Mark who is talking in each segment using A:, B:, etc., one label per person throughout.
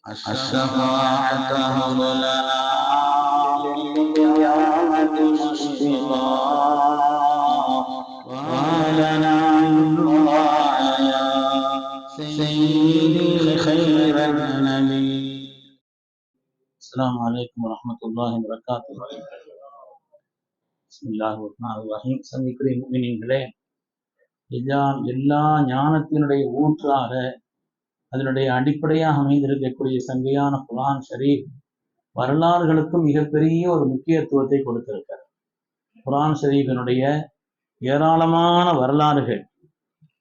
A: الشفاعة هب لنا بالقيامة مشفقا وهلنا الله يا سيدي خير النبي. السلام عليكم ورحمة الله وبركاته. بسم الله الرحمن الرحيم. சந்திக்கிற முஃமினீன்களே, எல்லா ஞானத்தினுடைய ஊற்றாக அதனுடைய அடிப்படையாக அமைந்திருக்கக்கூடிய சங்கையான குர்ஆன் ஷரீஃப் வரலாறுகளுக்கும் மிகப்பெரிய ஒரு முக்கியத்துவத்தை கொடுத்திருக்கிறது. குர்ஆன் ஷரீஃபினுடைய ஏராளமான வரலாறுகள்,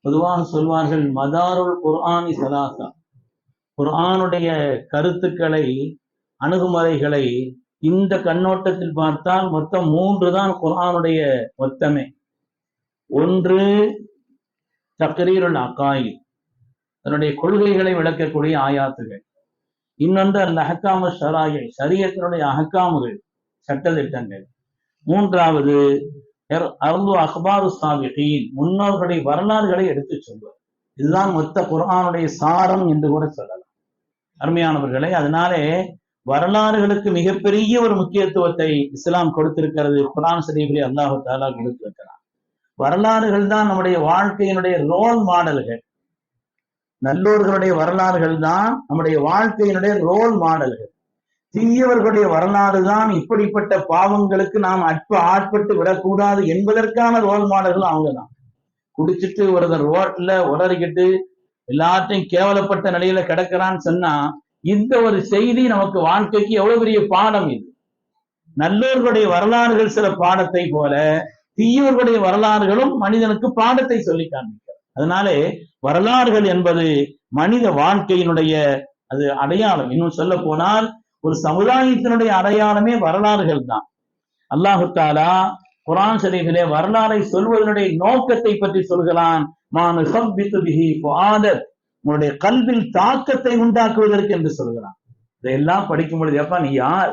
A: பொதுவாக சொல்வார்கள் மதாருல் குர்ஆனி ஸலாஸா, குர்ஆனுடைய கருத்துக்களை அணுகுமுறைகளை இந்த கண்ணோட்டத்தில் பார்த்தால் மொத்தம் 3 தான் குர்ஆனுடைய மொத்தமே. ஒன்று தக்ரீருல் அகாயித், அதனுடைய கொள்கைகளை விளக்கக்கூடிய ஆயாத்துகள். இன்னொன்று அல் அஹ்காமு ஷராயி, ஷரியத்தினுடைய அஹ்காமுகள், சட்டத்திட்டங்கள். மூன்றாவது அர்து அக்பாரு சாபிகீன், முன்னோர்களுடைய வரலாறுகளை எடுத்து சொல்வது. இதுதான் மொத்த குர்ஆனுடைய சாரம் என்று கூட சொல்லலாம். அருமையானவர்களே, அதனாலே வரலாறுகளுக்கு மிகப்பெரிய ஒரு முக்கியத்துவத்தை இஸ்லாம் கொடுத்திருக்கிறது. குர்ஆன் ஷரீஃபிலே அல்லாஹ் தஆலா கொடுத்திருக்கிறார். வரலாறுகள் தான் நம்முடைய வாழ்க்கையினுடைய ரோல் மாடல்கள். நல்லோர்களுடைய வரலாறுகள் தான் நம்முடைய வாழ்க்கையினுடைய ரோல் மாடல்கள். தீயவர்களுடைய வரலாறு தான் இப்படிப்பட்ட பாவங்களுக்கு நாம் ஆட்பட்டு விடக்கூடாது என்பதற்கான ரோல் மாடல்கள் அவங்க தான். குடிச்சிட்டு ஒருத்தர் ரோட்ல உளறிக்கிட்டு எல்லாத்தையும் கேவலப்பட்ட நிலையில கிடக்கிறான்னு சொன்னா இந்த ஒரு செய்தி நமக்கு வாழ்க்கைக்கு எவ்வளவு பெரிய பாடம். இது நல்லோர்களுடைய வரலாறுகள் சில பாடத்தை போல தீயவர்களுடைய வரலாறுகளும் மனிதனுக்கு பாடத்தை சொல்லி காண்பிக்கிறது. அதனாலே வரலாறுகள் என்பது மனித வாழ்க்கையினுடைய அது அடையாளம். இன்னும் சொல்ல போனால் ஒரு சமுதாயத்தினுடைய அடையாளமே வரலாறுகள் தான். அல்லாஹு தஆலா குர்ஆன் ஷரீஃபிலே வரலாறை சொல்வதனுடைய நோக்கத்தை பற்றி சொல்கிறான். உன்னுடைய கல்வில் தாக்கத்தை உண்டாக்குவதற்கு என்று சொல்கிறான். இதையெல்லாம் படிக்கும் பொழுது, எப்பா நீ யார்,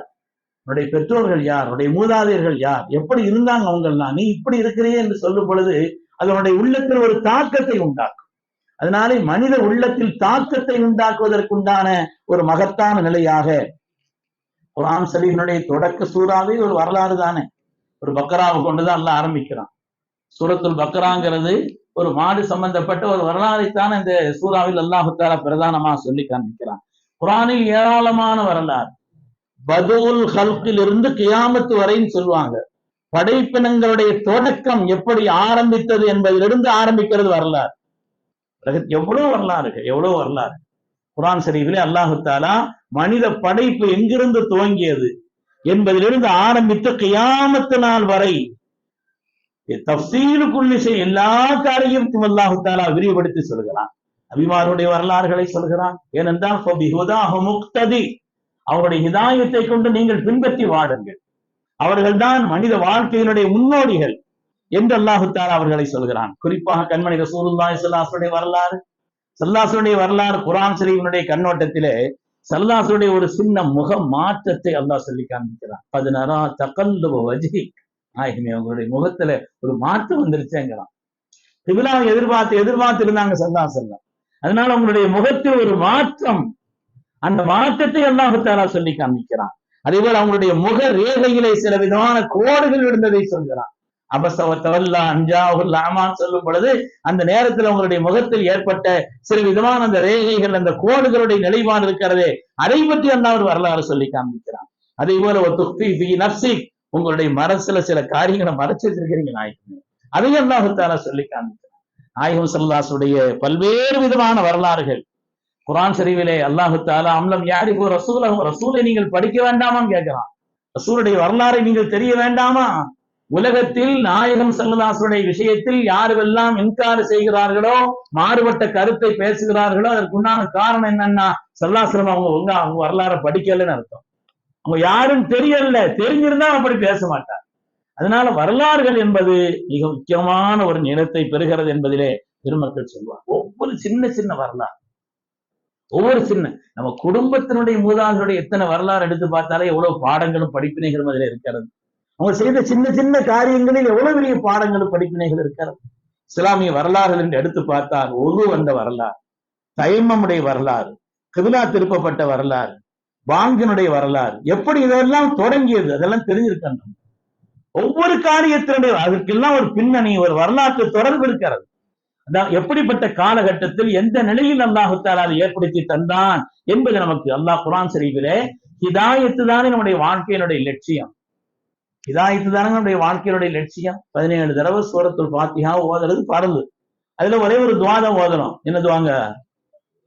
A: உன்னுடைய பெற்றோர்கள் யார், உன்னுடைய மூதாதையர்கள் யார், எப்படி இருந்தாங்க அவங்கெல்லாம், நீ இப்படி இருக்கிறே என்று சொல்லும் பொழுது அதனுடைய உள்ளத்தில் ஒரு தாக்கத்தை உண்டாக்கும். அதனாலே மனித உள்ளத்தில் தாக்கத்தை உண்டாக்குவதற்குண்டான ஒரு மகத்தான நிலையாக குர்ஆன் ஷரீஃபினுடைய தொடக்க சூறாவே ஒரு வரலாறு தானே. ஒரு பக்கராவை கொண்டுதான் அல்லாஹ் ஆரம்பிக்கிறான். சூரத்துல் பக்கராங்கிறது ஒரு மாடு சம்பந்தப்பட்ட ஒரு வரலாறைத்தான் இந்த சூறாவில் அல்லாஹ் தஆலா பிரதானமா சொல்லி காண்பிக்கிறான். குர்ஆனில் ஏராளமான வரலாறு, பதுல் ஹல்கில் இருந்து கியாமத்து வரைன்னு சொல்லுவாங்க. படைப்பினங்களுடைய தொடக்கம் எப்படி ஆரம்பித்தது என்பதிலிருந்து ஆரம்பிக்கிறது வரலாறு. எவ்வளவு வரலாறு குர்ஆன் ஷரீஃபிலே அல்லாஹ் தஆலா மனித படைப்பு எங்கிருந்து துவங்கியது என்பதிலிருந்து ஆரம்பித்து கியாமத்து நாள் வரை தஃசீலுக்குள்ளி செய் எல்லா காரியத்தையும் அல்லாஹ் தஆலா விரிவுபடுத்தி சொல்கிறான். நபிமாருடைய வரலாறுகளை சொல்கிறான். ஏனென்றால் அவருடைய ஹிதாயத்தை கொண்டு நீங்கள் பின்பற்றி வாடுங்கள், அவர்கள்தான் மனித வாழ்க்கையினுடைய முன்னோடிகள் என்று அல்லாஹ் தஆலா அவர்களை சொல்கிறான். குறிப்பாக கண்மணி ரசூலுல்லாஹி ஸல்லல்லாஹு அலைஹி வரலாறு குர்ஆன் ஷரீஃபினுடைய கண்ணோட்டத்திலே ஸல்லல்லாஹு ஒரு சின்ன முக மாற்றத்தை அல்லாஹ் சொல்லி காண்பிக்கிறான். பதினரா தகல்லுப வஜ்ஹிக், நாயகமே உங்களுடைய முகத்துல ஒரு மாற்றம் வந்துருச்சேங்கிறான். கிபிலாவை எதிர்பார்த்து இருந்தாங்க ஸல்லல்லாஹு. அதனால உங்களுடைய முகத்தில் ஒரு மாற்றம், அந்த மாற்றத்தை அல்லாஹ் தஆலா சொல்லி காண்பிக்கிறான். அதே போல அவங்களுடைய முக ரேகையிலே சில விதமான கோடுகள் இருந்ததை சொல்கிறான். அபசவத்தவல்லா அஞ்சாவுல் அமான் சொல்லும் பொழுது அந்த நேரத்தில் உங்களுடைய முகத்தில் ஏற்பட்ட சில விதமான அந்த ரேகைகள், அந்த கோடுகளுடைய நிலைப்பாடு இருக்கிறதே, அதை பற்றி அல்லாஹ் ஒரு வரலாறு சொல்லி காண்பிக்கிறான். அதே போல ஒரு துஃபி ஃபீ நஃப்ஸிக், உங்களுடைய மனசுல சில காரியங்களை மறைச்சு வச்சிருக்கிறீங்க நாயகமே, அதையும் அல்லாஹ் தஆலா சொல்லி காண்பிக்கிறான். நாயகம் ஸல்லல்லாஹு அலைஹி பல்வேறு விதமான வரலாறுகள் குர்ஆன் ஷரீஃபிலே அல்லாஹ் தஆலா அம்லம் யாரிஃபு ரசூலஹு, ரசூலை நீங்கள் படிக்க வேண்டாமான்னு கேட்கிறான். ரசூலுடைய வரலாறை நீங்கள் தெரிய வேண்டாமா? உலகத்தில் நாயகம் ஸல்லல்லாஹு அலைஹி விஷயத்தில் யாரெல்லாம் இன்கார் செய்கிறார்களோ, மாறுபட்ட கருத்தை பேசுகிறார்களோ, அதற்குண்டான காரணம் என்னன்னா ஸல்லல்லாஹு அலைஹி அவங்க வரலாறை படிக்கலன்னு அர்த்தம். அவங்க யாரும் தெரியல, தெரிஞ்சிருந்தா அப்படி பேச மாட்டார். அதனால வரலாறுகள் என்பது மிக முக்கியமான ஒரு நிலத்தை பெறுகிறது என்பதிலே பெருமக்கள் சொல்வார். ஒவ்வொரு சின்ன வரலாறு, ஒவ்வொரு நம்ம குடும்பத்தினுடைய மூதாதையருடைய எத்தனை வரலாறு எடுத்து பார்த்தாலே எவ்வளவு பாடங்களும் படிப்பினைகளும் அதில் இருக்கிறது. அவங்க செய்த சின்ன காரியங்களில் எவ்வளவு பெரிய பாடங்களும் படிப்பினைகள் இருக்கிறது. இஸ்லாமிய வரலாறுகள் என்று எடுத்து பார்த்தால் ஒது வந்த வரலாறு, தயம்மமுடைய வரலாறு, கிபிலா திருப்பப்பட்ட வரலாறு, பாங்கினுடைய வரலாறு, எப்படி இதெல்லாம் தொடங்கியது அதெல்லாம் தெரிஞ்சிருக்கணும். ஒவ்வொரு காரியத்தினுடைய அதற்கெல்லாம் ஒரு பின்னணி, ஒரு வரலாற்று தொடர்பு இருக்கிறது. எப்படிப்பட்ட காலகட்டத்தில் எந்த நிலையில் அல்லாஹு தஆலா அதை ஏற்படுத்தி தந்தான் என்பது நமக்கு அல்லாஹ் குர்ஆன் ஷரீஃபிலே ஹிதாயத்து தானே நம்முடைய வாழ்க்கையினுடைய லட்சியம். ஹிதாயத்து தானே நம்முடைய வாழ்க்கையினுடைய லட்சியம். 17 தடவை சூரத்துல் ஃபாத்திஹா ஓதுறது பரது. அதுல ஒரே ஒரு துஆ தான் ஓதணும். என்ன துஆங்க?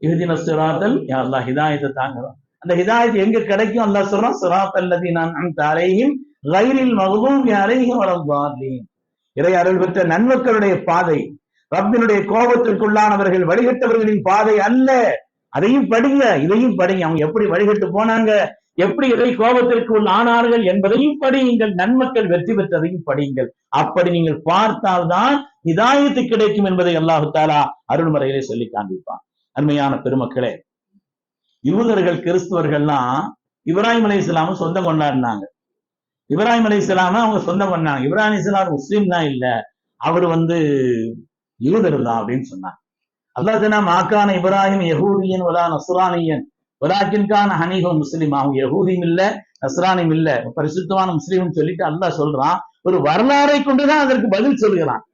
A: இஹ்தினஸ் ஸிராத்தல், யா அல்லாஹ் ஹிதாயத்தை தாங்கணும். அந்த ஹிதாயத் எங்க கிடைக்கும்? அல்லாஹ் சொல்றான், ஸிராத்தல் லதீன அன்அம்த அலைஹிம் கைரில் மக்தூபி அலைஹிம் வலத்தாலின். இறை அருள் பெற்ற நன்மக்களுடைய பாதை, ரப்பினுடைய கோபத்திற்குள்ளானவர்கள் வழிகட்டவர்களின் பாதை அல்ல. அதையும் படிங்க, இதையும் படிங்க. அவங்க எப்படி வழிகட்டு போனாங்க, எப்படி இறை கோபத்திற்குள் ஆனார்கள் என்பதையும் படியுங்கள். நன்மக்கள் வெற்றி பெற்றதையும் படியுங்கள். அப்படி நீங்கள் பார்த்தால்தான் ஹிதாயத்து கிடைக்கும் என்பதை அல்லாஹு தஆலா அருள்மறையிலே சொல்லி காண்பிப்பான். அருமையான பெருமக்களே, யூதர்கள் கிறிஸ்துவர்கள்லாம் இப்ராஹிம் அலைஹிஸ்ஸலாம் சொந்தம் கொண்டாடினாங்க. இப்ராஹிம் அலைஹிஸ்ஸலாம் அவங்க சொந்தம் பண்ணாங்க. இப்ராஹிம் அலைஹிஸ்ஸலாம் முஸ்லீம் தான் இல்ல, அவர் யூதர் தான் அப்படின்னு சொன்னாங்க. அல்லாஹ் சொன்னா, மாக்கான இப்ராஹிம் யஹூதியன் வலா நஸ்ரானியன் வலாக்கின் கான ஹனீஃபன் முஸ்லிம். அவங்க யஹூதியும் இல்ல, நஸ்ரானியும் இல்ல, பரிசுத்தமான முஸ்லீம்னு சொல்லிட்டு அல்லாஹ் சொல்றான். ஒரு வரலாறை கொண்டுதான் அதற்கு பதில் சொல்கிறான்.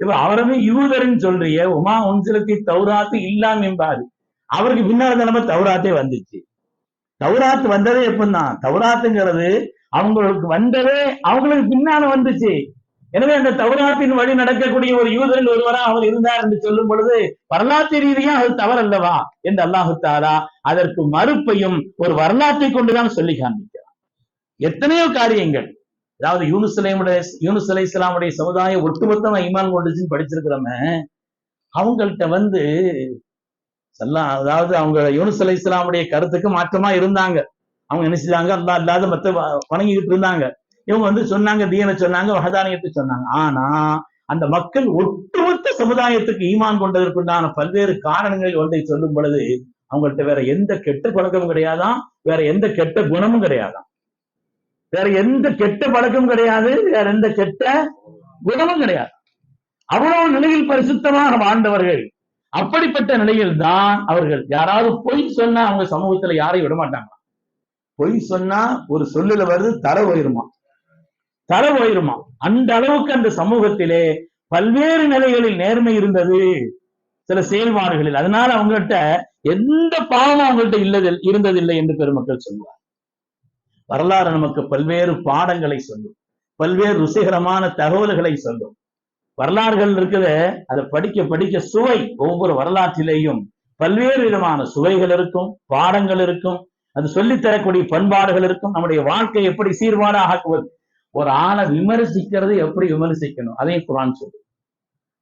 A: இப்ப அவரவே யூதர்ன்னு சொல்றிய, உமா உன்சிலத்தி தௌராத்து இல்லாம் என்பாரு. அவருக்கு பின்னால நம்ம தௌராத்தே வந்துச்சு. தௌராத் வந்ததே எப்படின்னா, தௌராத்துங்கிறது அவங்களுக்கு வந்ததே அவங்களுக்கு பின்னால வந்துச்சு. எனவே அந்த தௌராத்தின் வழி நடக்கக்கூடிய ஒரு யூதரில் ஒருவரா அவர் இருந்தார் என்று சொல்லும் பொழுது வரலாற்று ரீதியா அது தவறல்லவா என்று அல்லாஹு தஆலா அதற்கு மறுப்பையும் ஒரு வரலாற்றை கொண்டுதான் சொல்லி காண்பிக்கிறார். எத்தனையோ காரியங்கள், அதாவது யூனுஸ் அலைஹிஸ்ஸலாமுடைய சமுதாயம் ஒட்டுமொத்தமா ஈமான் கொண்டுச்சுன்னு படிச்சிருக்கிறோமே, அவங்கள்ட்ட அதாவது அவங்க யூனுஸ் அலைஹிஸ்ஸலாமுடைய கருத்துக்கு மாற்றமா இருந்தாங்க. அவங்க என்ன செஞ்சாங்க? அல்லாஹ் அல்லாத மத்த வணங்கிட்டு இருந்தாங்க. இவங்க சொன்னாங்க, தீனை சொன்னாங்க, வஹதானியத்தை சொன்னாங்க. ஆனா அந்த மக்கள் ஒட்டுமொத்த சமுதாயத்துக்கு ஈமான் கொண்டதற்குண்டான பல்வேறு காரணங்கள் ஒன்றை சொல்லும் பொழுது அவங்கள்ட்ட வேற எந்த கெட்ட பழக்கமும் கிடையாதான், வேற எந்த கெட்ட குணமும் கிடையாதான், வேற எந்த கெட்ட பழக்கமும் கிடையாது, வேற எந்த கெட்ட குணமும் கிடையாது. அவ்வளவு நிலையில் பரிசுத்தமாக வாழ்ந்தவர்கள். அப்படிப்பட்ட நிலையில் தான் அவர்கள் யாராவது பொய் சொன்னா அவங்க சமூகத்துல யாரையும் விட மாட்டாங்க. பொய் சொன்னா ஒரு சொல்லுல வருது, தலை போயிருமா. அந்த அளவுக்கு அந்த சமூகத்திலே பல்வேறு நிலைகளில் நேர்மை இருந்தது, சில செயல்பாடுகளில். அதனால அவங்கள்ட்ட எந்த பாவமும் அவங்கள்ட்ட இருந்ததில்லை என்று பெருமக்கள் சொல்லுவார். வரலாறு நமக்கு பல்வேறு பாடங்களை சொல்லும், பல்வேறு ருசிகரமான தகவல்களை சொல்லும். வரலாறுகள் இருக்குது, அதை படிக்க படிக்க சுவை, ஒவ்வொரு வரலாற்றிலேயும் பல்வேறு விதமான சுவைகள் இருக்கும், பாடங்கள் இருக்கும், அது சொல்லித்தரக்கூடிய பண்பாடுகள் இருக்கும். நம்முடைய வாழ்க்கை எப்படி சீர்பாடாக ஆக்குவது, ஒரு ஆளை விமர்சிக்கிறது எப்படி விமர்சிக்கணும் அதையும் குர்ஆன் சொல்லு.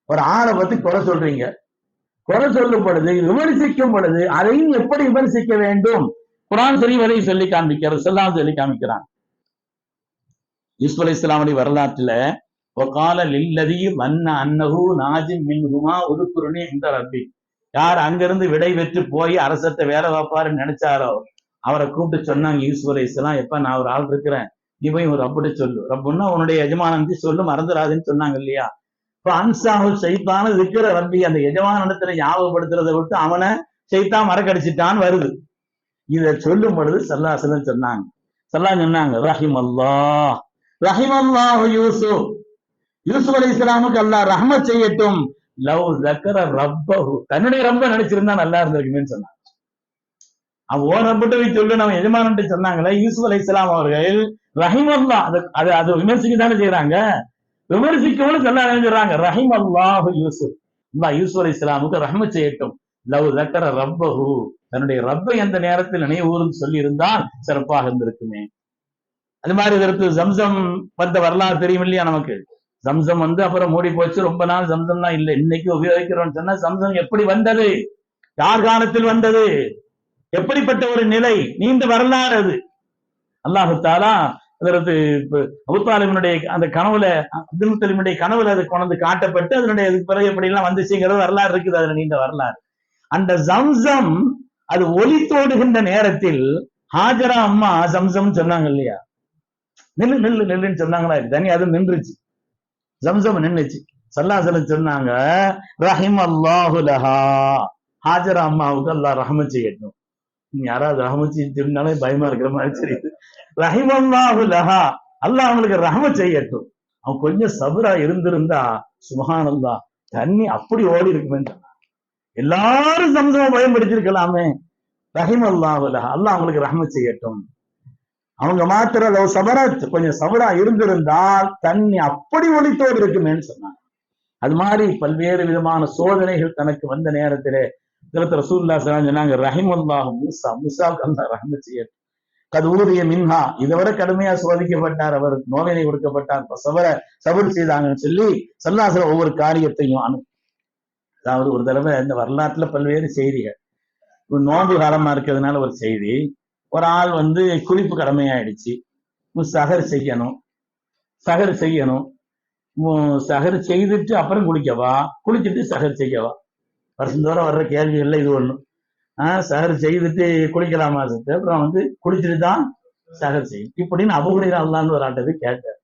A: ஒரு ஆளை பத்தி குறை சொல்றீங்க, குறை சொல்லும் பொழுது, விமர்சிக்கும் பொழுது அதையும் எப்படி விமர்சிக்க வேண்டும் குர்ஆன் ஷரீஃப் அதை சொல்லி காண்பிக்கிறது, சொல்லி காமிக்கிறான். யூசுப் அலைஹிஸ்ஸலாமுடைய வரலாற்றுல வகால லில்லதி மன்ன அன்னஹு நாஜிம் மின்ஹுமா உதுக்குருனி இந்த ரப்பி, யார் அங்கிருந்து விடை பெற்று போய் அரசத்தை வேலை வைப்பாருன்னு நினைச்சாரோ அவரை கூப்பிட்டு சொன்னாங்க யூசுப் அலைஹிஸ்ஸலாம், எப்ப நான் ஒரு ஆள் இருக்கிறேன், நீ போய் ஒரு ரப்புட்டு சொல்லு, ரப்புன்னா உன்னுடைய எஜமானந்தி சொல்லு, மறந்துடாதுன்னு சொன்னாங்க இல்லையா. இப்ப அன்சாஹு ஷைத்தான இருக்கிற ரப்பி, அந்த எஜமானத்துல ஞாபகப்படுத்துறதை விட்டு அவனை ஷைத்தான் மறக்கடிச்சிட்டான்னு வருது. இதை சொல்லும் பொழுது ஸல்லல்லாஹு அலைஹி வஸல்லம் சொன்னாங்க ரஹிமல்லாஹு யூசுப் அலைஹிஸ்ஸலாமுக்கு அல்லாஹ் ரஹ்மத் செய்யட்டும், லவ் ஸக்கர ரப்பஹு, தன்னுடைய ரப்ப நினைச்சிருந்தா நல்லா இருந்திருக்குன்னு சொன்னாங்க. அவன் ரப்பிட்டு சொல்லு, நம்ம எஜமானன்ட்டு சொன்னாங்களே. யூசுப் அலைஹிஸ்ஸலாம் அவர்கள் ரஹிமல்லாஹ், அதை விமர்சிக்க தானே செய்யறாங்க, விமர்சிக்கவும் சொல்ல நினைஞ்சிடறாங்க. ரஹிமல்லாஹு யூசுப், அல்லாஹ் யூசுப் அலைஹிஸ்ஸலாமுக்கு ரஹ்மத் செய்யட்டும், லவ் ஸக்கர ரப்பஹு, தன்னுடைய ரப்பை அந்த நேரத்தில் நினைவுகூர்ந்து சொல்லி இருந்தால் சிறப்பாக இருந்திருக்குமே. அது மாதிரி இதற்கு ஜம்சம் வந்த வரலாறு தெரியும் இல்லையா நமக்கு. ஜம்சம் அப்புறம் மூடி போச்சு, ரொம்ப நாள் ஜம்சம் தான் இல்லை, இன்னைக்கு உபயோகிக்கிறோம்னு சொன்னா ஜம்சம் எப்படி வந்தது, யார் காலத்தில் வந்தது, எப்படிப்பட்ட ஒரு நிலை, நீண்ட வரலாறு அது. அல்லாஹு தஆலா அதற்கு அபூ தாலிபுடைய அந்த கனவுல, அப்துல் முத்தலிபுடைய கனவுல அது கொண்டு காட்டப்பட்டு அதனுடைய பிறகு எப்படி எல்லாம் வந்துச்சுங்கிறது வரலாறு இருக்குது, அதுல நீண்ட வரலாறு. அந்த ஜம்சம் அது ஒலி தோடுகின்ற நேரத்தில் ஹாஜரா அம்மா ஜம்சம் சொன்னாங்க இல்லையா, நில்லுன்னு சொன்னாங்களா, தனி அது நின்றுச்சு, ஜம்சம் நின்றுச்சு. ஸல்லல்லாஹு அலைஹி வஸல்லம் சொன்னாங்க, ரஹிமல்லாஹு லஹா, ஹாஜரா அம்மாவுக்கு அல்லாஹ் ரஹ்மத் செய்யட்டும். யாராவது ரஹமத் சொன்னாலே பயமா இருக்கிற மாதிரி தெரியுது. ரஹிமல்லாஹு லஹா, அல்லாஹ் அவங்களுக்கு ரஹமத் செய்யட்டும். அவன் கொஞ்சம் சபரா இருந்திருந்தா சுப்ஹானல்லாஹ் தண்ணி அப்படி ஓடி இருக்குமே. எல்லாரும் சம்சமா பயன்படுத்திருக்கலாமே. ரஹிமல்லாஹு லஹா, அல்லாஹ் அவங்களுக்கு ரஹமத் செய்யட்டும். அவங்க மாத்திர சபரத் கொஞ்சம் சபரா இருந்திருந்தால் தண்ணி அப்படி ஒளித்தோடு இருக்குமேன்னு சொன்னாங்க. அது மாதிரி பல்வேறு விதமான சோதனைகள் தனக்கு வந்த நேரத்திலே ரசூலுல்லாஹி சொன்னாங்க, ரஹிமல்லாஹு மூசா, மூசாவுக்கு அல்லாஹ் ரஹமத் செய்யட்டும். கதூரிய மின்ஹா, இதைவிட கடுமையா சோதிக்கப்பட்டார், அவர் நோவினை கொடுக்கப்பட்டார், சபர் செய்தாங்கன்னு சொல்லி ஸல்லல்லாஹு ஒவ்வொரு காரியத்தையும் அதாவது ஒரு தடவை இந்த வரலாற்றுல பல்வேறு செய்திகள், நோன்பு காலமா இருக்கிறதுனால ஒரு செய்தி, ஒரு ஆள் குளிப்பு கடமையாயிடுச்சு, சஹர் செய்யணும், சஹர் செய்துட்டு அப்புறம் குளிக்கவா, குளிச்சுட்டு சஹர் செய்யவா? வருஷந்தோறும் வர்ற கேள்விகள்ல இது ஒண்ணு. சஹர் செய்துட்டு குளிக்கலாமா? அப்புறம் குளிச்சுட்டு தான் சஹர் செய்யும் இப்படின்னு அபூ ஹுரைரா அல்லாஹ்னு ஒரு ஆட்டை போய் கேட்டார்.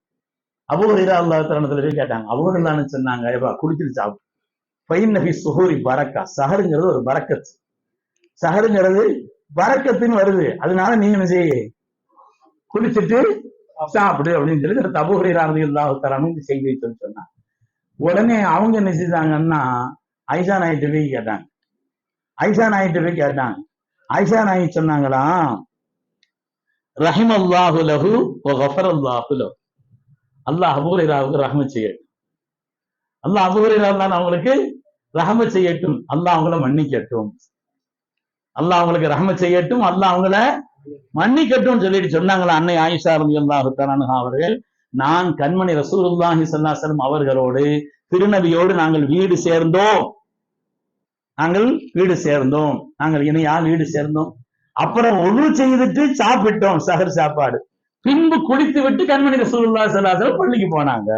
A: அபூ ஹுரைரா அல்லாஹ் தஆலா போய் கேட்டாங்க. அபூ ஹுரைரான்னு சொன்னாங்க, ஏப்பா குளிச்சுட்டு சாப்பிடு. ஃபைன்ன ஃபீ ஸுஹூரி பரக்கா, சஹருங்கிறது ஒரு பரக்கத், சஹருங்கிறது பரக்கத்துன்னு வருது, அதனால நீங்க என்ன செய்ய, குளிச்சுட்டு சாப்பிடு அப்படின்னு சொல்லி அபூ ஹுரைரா ரலியல்லாஹு தஆலா இந்த செய்தியை சொன்னாங்க. உடனே அவங்க என்ன செஞ்சாங்கன்னா ஆயிஷா நாயிட்ட போய் கேட்டாங்க. ஆயிஷா நாயி சொன்னாங்களாம், ரஹிமல்லாஹு லஹு வ கஃபரல்லாஹு லஹு, அல்லாஹ் அபூ ஹுரைராவுக்கு ரஹ்மத் செய்யட்டும், அல்லாஹ் அபூ ஹுரைரா அவங்களுக்கு ரஹ்மத் செய்யட்டும், அல்லாஹ் அவங்கள மன்னிக்கட்டும், அல்லாஹ் அவங்களுக்கு ரஹ்மத் செய்யட்டும், அல்லாஹ் அவங்கள மன்னிக்கட்டும் சொல்லிட்டு சொன்னாங்களா அன்னை ஆயிஷா ரலியல்லாஹு தஆலா அவர்கள். நான் கண்மணி ரசூலுல்லாஹி ஸல்லல்லாஹு அலைஹி வஸல்லம் அவர்களோடு திருநபியோடு நாங்கள் வீடு சேர்ந்தோம். நாங்கள் இனியா வீடு சேர்ந்தோம். அப்புறம் ஒழு செய்துட்டு சாப்பிட்டோம் சஹர் சாப்பாடு. பின்பு குளித்து விட்டு கண்மணி ரசூலுல்லாஹி ஸல்லல்லாஹு அலைஹி வஸல்லம் பள்ளிக்கு போனாங்க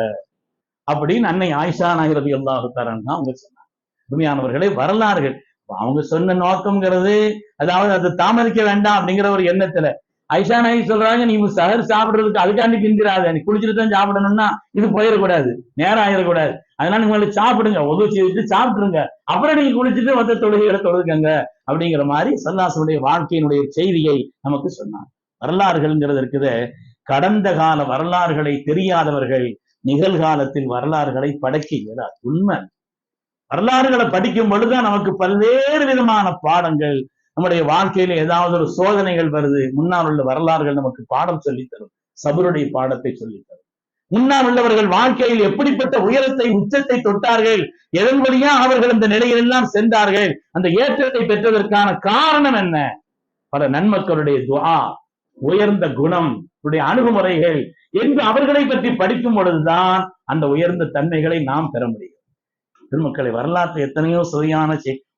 A: அப்படின்னு அன்னை ஆயிஷா நாயகி ரலியல்லாஹு தஆலா அவங்க சொன்னாங்க. உண்மையானவர்களே, வரலாறுகள் அவங்க சொன்ன நோக்கம்ங்கிறது, அதாவது அது தாமதிக்க வேண்டாம் அப்படிங்கிற ஒரு எண்ணத்துல ஆயிஷா நாயகி சொல்றாங்க, நீ சஹர் சாப்பிடுறதுக்கு அதுக்காண்டி பிந்திராத, நீ குளிச்சுட்டு தான் சாப்பிடணும்னா இது போயிடக்கூடாது, நேரம் ஆயிடக்கூடாது, அதனால நீங்க சாப்பிடுங்க, உதவி செய்துட்டு சாப்பிட்டுருங்க, அப்புறம் நீங்க குளிச்சுட்டு மற்ற தொழுகைகளை தொழுதுக்கங்க அப்படிங்கிற மாதிரி ஸல்லல்லாஹு வாழ்க்கையினுடைய செய்தியை நமக்கு சொன்னாங்க. வரலாறுகள்ங்கிறது இருக்குது, கடந்த கால வரலாறுகளை தெரியாதவர்கள் நிகழ்காலத்தில் வரலாறுகளை படைக்க இயலாது. உண்மை. வரலாறுகளை படிக்கும் பொழுதுதான் நமக்கு பல்வேறு விதமான பாடங்கள், நம்முடைய வாழ்க்கையில ஏதாவது ஒரு சோதனைகள் வருது, முன்னால் உள்ள வரலாறுகள் நமக்கு பாடம் சொல்லித்தரும், சபருடைய பாடத்தை சொல்லித்தரும். முன்னால் உள்ளவர்கள் வாழ்க்கையில் எப்படிப்பட்ட உயரத்தை உச்சத்தை தொட்டார்கள், எதன் வழியா அவர்கள் அந்த நிலையிலெல்லாம் சென்றார்கள், அந்த ஏற்றத்தை பெற்றதற்கான காரணம் என்ன, பல நன்மக்களுடைய துஆ, உயர்ந்த குணம், அணுகுமுறைகள் என்று அவர்களை பற்றி படிக்கும் பொழுதுதான் அந்த உயர்ந்த தன்மைகளை நாம் பெற முடியும். திருமக்களை, வரலாற்று எத்தனையோ சரியான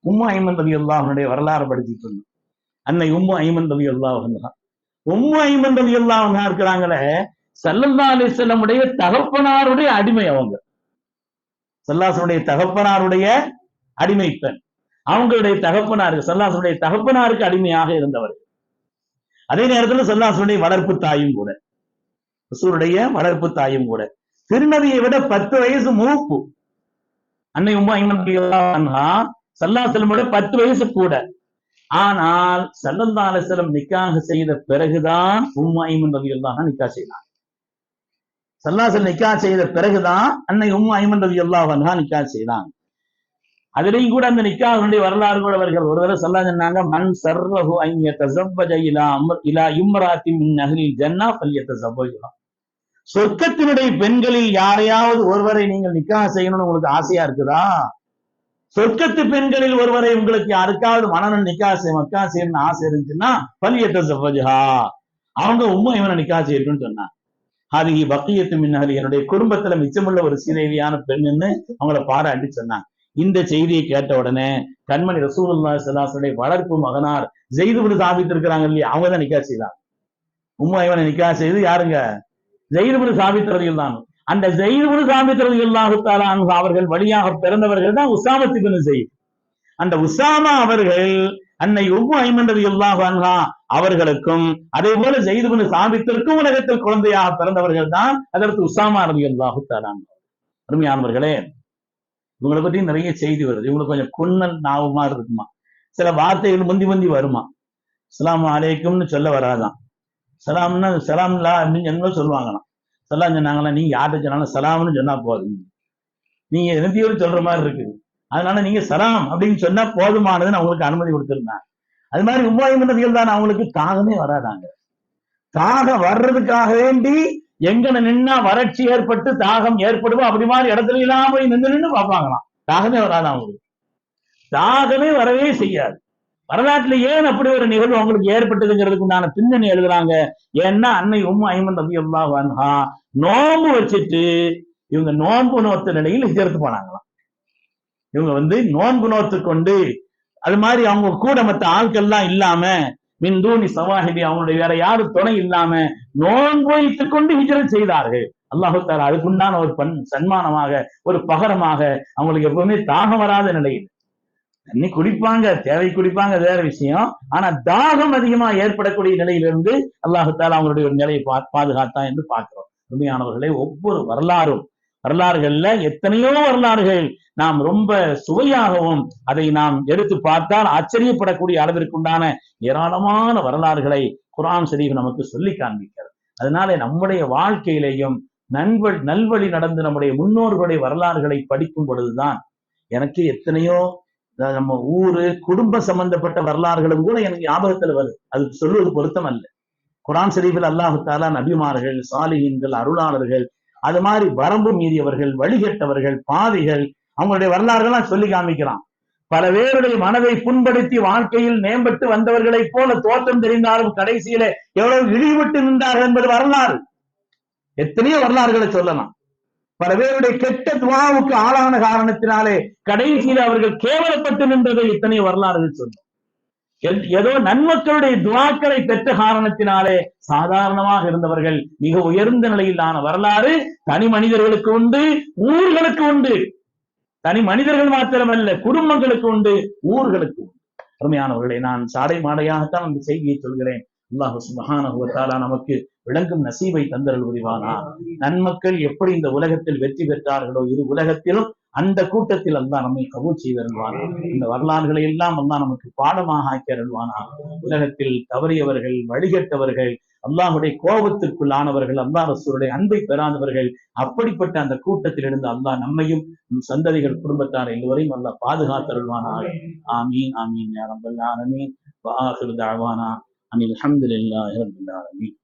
A: உம்மு ஐமன் ரலியல்லாஹு அன்ஹா வரலாறு படிச்சுட்டு இருந்தோம். அன்னை உம்மு ஐமன் ரலியல்லாஹு அன்ஹா, உம்மு ஐமன் ரலியல்லாஹு அன்ஹா இருக்கிறாங்களே, ஸல்லல்லாஹு அலைஹி வஸல்லம் உடைய தகப்பனாருடைய அடிமை. அவங்க ஸல்லல்லாஹு தகப்பனாருடைய அடிமை பெண். அவங்களுடைய தகப்பனாருக்கு, ஸல்லல்லாஹு தகப்பனாருக்கு அடிமையாக இருந்தவர். அதே நேரத்தில் ஸல்லல்லாஹு வளர்ப்பு தாயும் கூட, ரசூலுடைய வளர்ப்பு தாயும் கூட. திருநபியை விட 10 வயசு மூப்பு அன்னை உம்மு ஐமன் ரலியல்லாஹு அன்ஹா, ஸல்லல்லாஹு அலைஹி வஸல்லம் 10 வயசு கூட. ஆனால் ஸல்லல்லாஹு அலைஹி வஸல்லம் நிக்காஹ் செய்த பிறகுதான் உம்மு ஐமன் ரலியல்லாஹு அன்ஹா நிக்காஹ் செய்தாங்க. ஸல்லல்லாஹு அலைஹி வஸல்லம் நிக்காஹ் செய்த பிறகுதான் அன்னை உம்மு ஐமன் ரலியல்லாஹு அன்ஹா நிக்காஹ் செய்தாங்க. அதிலேயும் கூட அந்த நிக்காஹுடைய வரலாறு கூட அவர்கள் ஒரு தடவை ஸல்லல்லாஹு அலைஹி சொன்னாங்க, மன் ஸர்ரஹு அன் யதஸவ்வஜ இலா இம்ராத்தின் மின் அஹ்லில் ஜன்னah ஃபல்யதஸவ்வஜ்ஹா. சொர்க்கத்தினுடைய பெண்களில் யாரையாவது ஒருவரை நீங்கள் நிக்காஹ் செய்யணும்னு உங்களுக்கு ஆசையா இருக்குதா? சொர்க்கத்து பெண்களில் ஒருவரை உங்களுக்கு யாருக்காவது மனநன் நிக்காஹ் செய்யணும்னு ஆசை இருந்துச்சுன்னா ஃபல்யதஸவ்வஜ்ஹா, அவங்க உம்மு ஐமனை நிக்காஹ் செய்யணும்னு சொன்னாங்க. ஹாதிஹி பக்கியத்து மின் அஹ்லி, என்னுடைய குடும்பத்துல மிச்சமுள்ள ஒரு சீதேவியான பெண்ணுன்னு அவங்கள பாராட்டி சொன்னாங்க. இந்த செய்தியை கேட்ட உடனே கண்மணி ரசூலுல்லாஹி ஸல்லல்லாஹு அலைஹி வஸல்லம் வளர்ப்பு மகனார் ஸைத் இப்னு சாபித் இருக்கிறாங்க இல்லையா, அவங்க தான் நிக்காஹ் செய்தாங்க. உம்மு ஐமனை நிக்காஹ் செய்து யாருங்க? ஸைத் இப்னு சாபித் ரலியல்லாஹு அன்ஹு. அந்த ஸைத் இப்னு சாபித் ரலியல்லாஹு தஆலா அன்ஹு அவர்கள் வழியாக பிறந்தவர்கள் தான் உஸாமா இப்னு ஸைத். அந்த உஸாமா அவர்கள் அன்னை உம்மு ஐமன் ரலியல்லாஹு அன்ஹா அவர்களுக்கும் அதே போல ஸைத் இப்னு சாபித்திற்கும் உலகத்தில் குழந்தையாக பிறந்தவர்கள் தான் அதற்கு உஸாமா ரலியல்லாஹு தஆலா அன்ஹு. அருமையானவர்களே, இவங்களை பற்றி நிறைய செய்தி வருது. இவங்களுக்கு கொஞ்சம் குன்னல் நாவு மாதிரி இருக்குமா, சில வார்த்தைகள் முந்தி வருமா. அஸ்ஸலாமு அலைக்கும்னு சொல்ல வராதான். சலாம்னா சலாம்லா அப்படின்னு என்ன சொல்லுவாங்களாம். சலாம் சொன்னாங்களா, நீங்க யார்கிட்ட சொன்னாலும் சலாம்னு சொன்னா போதும், நீங்க எதிர்த்தியோடு சொல்ற மாதிரி இருக்குது, அதனால நீங்க சலாம் அப்படின்னு சொன்னா போதுமானதுன்னு அவங்களுக்கு அனுமதி கொடுத்திருந்தாங்க. அது மாதிரி உம்மாயிமன்றதிகள் தான் அவங்களுக்கு தாகமே வராதாங்க. தாகம் வர்றதுக்காக வேண்டி எங்கன நின்னா வறட்சி ஏற்பட்டு தாகம் ஏற்படுமோ அப்படி மாதிரி இடத்துல எல்லாம் போய் நின்று பார்ப்பாங்களாம். தாகமே வராதான் அவங்களுக்கு. தாகமே வரவே செய்யாது. வரலாற்றுல ஏன் அப்படி ஒரு நிகழ்வு அவங்களுக்கு ஏற்பட்டதுங்கிறதுக்கு உண்டான பின்னணி எழுதுறாங்க. ஏன்னா அன்னை ஐமன் ரலியல்லாஹு அன்ஹா நோன்பு வச்சுட்டு இவங்க நோன்பு நோத்த நிலையில் ஹிஜ்ரத் போனாங்களாம். இவங்க நோன்பு நோத்து கொண்டு அது மாதிரி அவங்க கூட மற்ற ஆட்கள்லாம் இல்லாம மின்தூனி சவாஹிபி அவங்களுடைய வேற யாரும் துணை இல்லாம நோன்பு வைத்துக் கொண்டு ஹிஜ்ரத் செய்தார்கள். அல்லாஹு தஆலா அதுக்குண்டான ஒரு சன்மானமாக ஒரு பகரமாக அவங்களுக்கு எப்பவுமே தாகம் வராத நிலையில் தண்ணி குடிப்பாங்க, தேவை குடிப்பாங்க, வேற விஷயம். ஆனா தாகம் அதிகமா ஏற்படக்கூடிய நிலையிலிருந்து அல்லாஹு தஆலா அவங்களுடைய ஒரு நிலையை பாதுகாத்தான் என்று பார்க்கிறோம். உண்மையானவர்களே, ஒவ்வொரு வரலாறுகள்ல எத்தனையோ வரலாறுகள் நாம் ரொம்ப சுவையாகவும் அதை நாம் எடுத்து பார்த்தால் ஆச்சரியப்படக்கூடிய அளவிற்குண்டான ஏராளமான வரலாறுகளை குர்ஆன் ஷரீஃப் நமக்கு சொல்லி காண்பிக்கிறது. அதனால நம்முடைய வாழ்க்கையிலேயும் நல்வழி நடந்து நம்முடைய முன்னோர்களுடைய வரலாறுகளை படிக்கும் பொழுதுதான் எனக்கு எத்தனையோ நம்ம ஊரு குடும்ப சம்பந்தப்பட்ட வரலாறுகளும் கூட எனக்கு ஞாபகத்துல வருது. அது சொல்வது பொருத்தம் அல்ல. குர்ஆன் ஷரீஃபில் அல்லாஹு தஆலா நபிமார்கள், சாலிஹீன்கள், அருளாளர்கள், அது மாதிரி வரம்பு மீறியவர்கள், வழிகட்டவர்கள், பாவிகள், அவங்களுடைய வரலாறுகள்லாம் சொல்லி காமிக்கிறான். பல பேருடைய மனதை புண்படுத்தி வாழ்க்கையில் மேம்பட்டு வந்தவர்களைப் போல தோற்றம் தெரிந்தாலும் கடைசியில எவ்வளவு இழிவுபட்டு நின்றார்கள் என்பது வரலாறு. எத்தனையோ வரலாறுகளை சொல்லலாம். பல பேருடைய கெட்ட துவாவுக்கு ஆளான காரணத்தினாலே கடைசியில் அவர்கள் கேவலப்பட்டு நின்றதை இத்தனை வரலாறுகள் சொல்லும். ஏதோ நன்மக்களுடைய துவாக்களை பெற்ற காரணத்தினாலே சாதாரணமாக இருந்தவர்கள் மிக உயர்ந்த நிலையிலான வரலாறு தனி மனிதர்களுக்கு உண்டு, ஊர்களுக்கு உண்டு. தனி மனிதர்கள் மாத்திரமல்ல, குடும்பங்களுக்கு உண்டு, ஊர்களுக்கு உண்டு. அருமையானவர்களை, நான் சாடை மாடையாகத்தான் அந்த செய்தியை சொல்கிறேன். அல்லாஹ் சுப்ஹானஹு வ தஆலா நமக்கு விளங்கும் நசீபை தந்தருள் புரிவானா. நன்மக்கள் எப்படி இந்த உலகத்தில் வெற்றி பெற்றார்களோ இரு உலகத்திலும் அந்த கூட்டத்தில் அல்லாஹ் நம்மை கபூல் செய்தருள்வானா. இந்த வரலாறுகளை எல்லாம் அல்லாஹ் நமக்கு பாடமாக ஆக்கி அருள்வானா. உலகத்தில் தவறியவர்கள், வழிகட்டவர்கள், அல்லாஹுடைய கோபத்திற்குள் ஆனவர்கள், அல்லாஹ் ரசூலுடைய அன்பை பெறாதவர்கள், அப்படிப்பட்ட அந்த கூட்டத்தில் இருந்து அல்லாஹ் நம்மையும் சந்ததிகள் குடும்பத்தார் எல்லோரையும் அல்லாஹ் பாதுகாத்தருள்வானா. ஆமீன் ஆமீன் யா ரப்பல் ஆலமீன். வ ஆகிரு தஅவானா அனில் ஹம்துலில்லாஹி ரப்பில் ஆலமீன்.